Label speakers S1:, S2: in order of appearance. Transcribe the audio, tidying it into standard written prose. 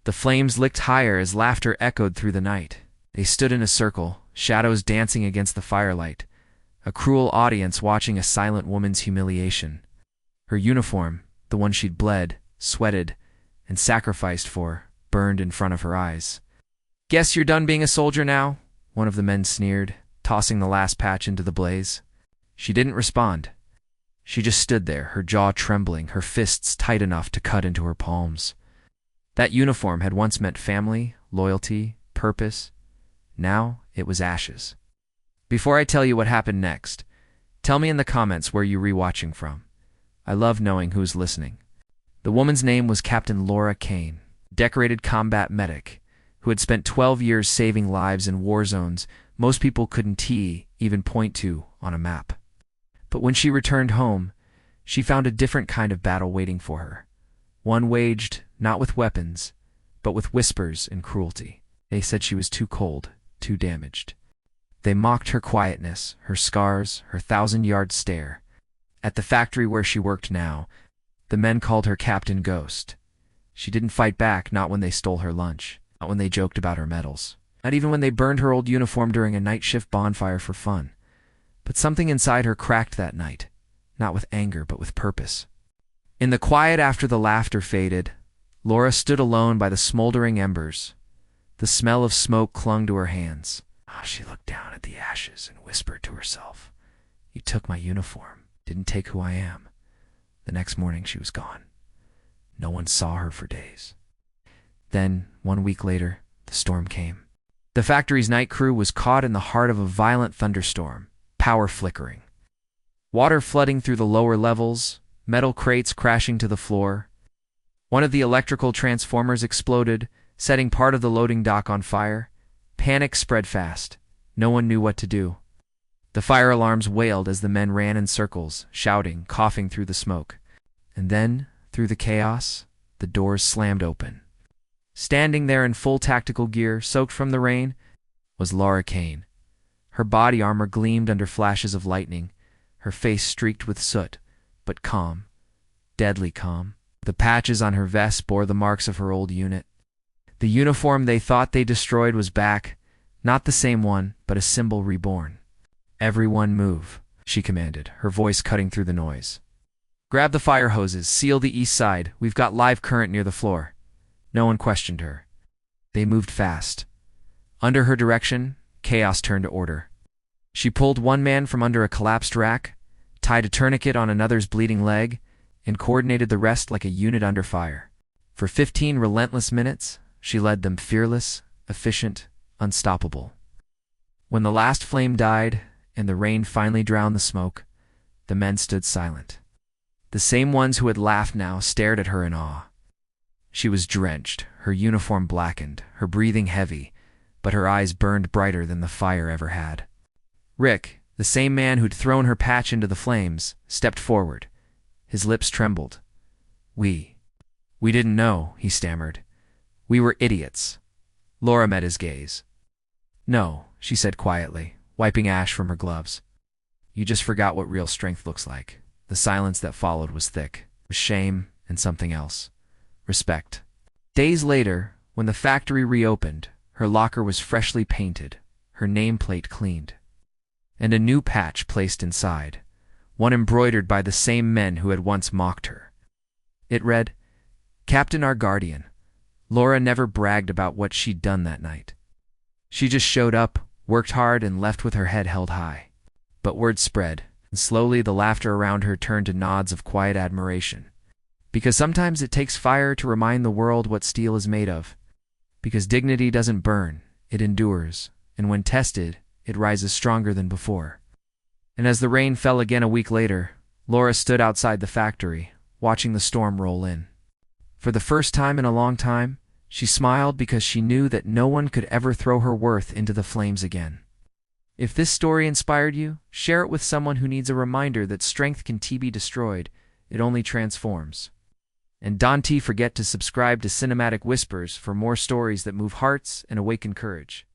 S1: The flames licked higher as laughter echoed through the night. They stood in a circle, shadows dancing against the firelight, a cruel audience watching a silent woman's humiliation. Her uniform, the one she'd bled, sweated, and sacrificed for, burned in front of her eyes. "Guess you're done being a soldier now?" one of the men sneered, tossing the last patch into the blaze. She didn't respond. She just stood there, her jaw trembling, her fists tight enough to cut into her palms. That uniform had once meant family, loyalty, purpose. Now it was ashes. Before I tell you what happened next, tell me in the comments where you're rewatching from. I love knowing who's listening. The woman's name was Captain Laura Kane, decorated combat medic, who had spent 12 years saving lives in war zones most people couldn't even point to on a map. But when she returned home, she found a different kind of battle waiting for her. One waged not with weapons, but with whispers and cruelty. They said she was too cold, too damaged. They mocked her quietness, her scars, her 1,000-yard stare. At the factory where she worked now, the men called her Captain Ghost. She didn't fight back, not when they stole her lunch, not when they joked about her medals, not even when they burned her old uniform during a night shift bonfire for fun. But something inside her cracked that night, not with anger, but with purpose. In the quiet after the laughter faded, Laura stood alone by the smoldering embers. The smell of smoke clung to her hands. She looked down at the ashes and whispered to herself, "You took my uniform, didn't take who I am." The next morning she was gone. No one saw her for days. Then, 1 week later, the storm came. The factory's night crew was caught in the heart of a violent thunderstorm, power flickering. Water flooding through the lower levels, metal crates crashing to the floor. One of the electrical transformers exploded, setting part of the loading dock on fire. Panic spread fast. No one knew what to do. The fire alarms wailed as the men ran in circles, shouting, coughing through the smoke. And then, through the chaos, the doors slammed open. Standing there in full tactical gear, soaked from the rain, was Laura Kane. Her body armor gleamed under flashes of lightning, her face streaked with soot, but calm, deadly calm. The patches on her vest bore the marks of her old unit. The uniform they thought they destroyed was back, not the same one, but a symbol reborn. "Everyone move," she commanded, her voice cutting through the noise. "Grab the fire hoses, seal the east side, we've got live current near the floor." No one questioned her. They moved fast. Under her direction, chaos turned to order. She pulled one man from under a collapsed rack, tied a tourniquet on another's bleeding leg, and coordinated the rest like a unit under fire. For 15 relentless minutes, she led them fearless, efficient, unstoppable. When the last flame died and the rain finally drowned the smoke, the men stood silent. The same ones who had laughed now stared at her in awe. She was drenched, her uniform blackened, her breathing heavy, but her eyes burned brighter than the fire ever had. Rick, the same man who'd thrown her patch into the flames, stepped forward. His lips trembled. We didn't know," he stammered. "We were idiots." Laura met his gaze. "No," she said quietly, wiping ash from her gloves. "You just forgot what real strength looks like." The silence that followed was thick, with shame and something else. Respect. Days later, when the factory reopened, her locker was freshly painted, her nameplate cleaned, and a new patch placed inside, one embroidered by the same men who had once mocked her. It read, "Captain, our guardian." Laura never bragged about what she'd done that night. She just showed up, worked hard, and left with her head held high. But word spread, and slowly the laughter around her turned to nods of quiet admiration. Because sometimes it takes fire to remind the world what steel is made of. Because dignity doesn't burn, it endures, and when tested, it rises stronger than before. And as the rain fell again a week later, Laura stood outside the factory, watching the storm roll in. For the first time in a long time, she smiled because she knew that no one could ever throw her worth into the flames again. If this story inspired you, share it with someone who needs a reminder that strength can be destroyed, it only transforms. And don't forget to subscribe to Cinematic Whispers for more stories that move hearts and awaken courage.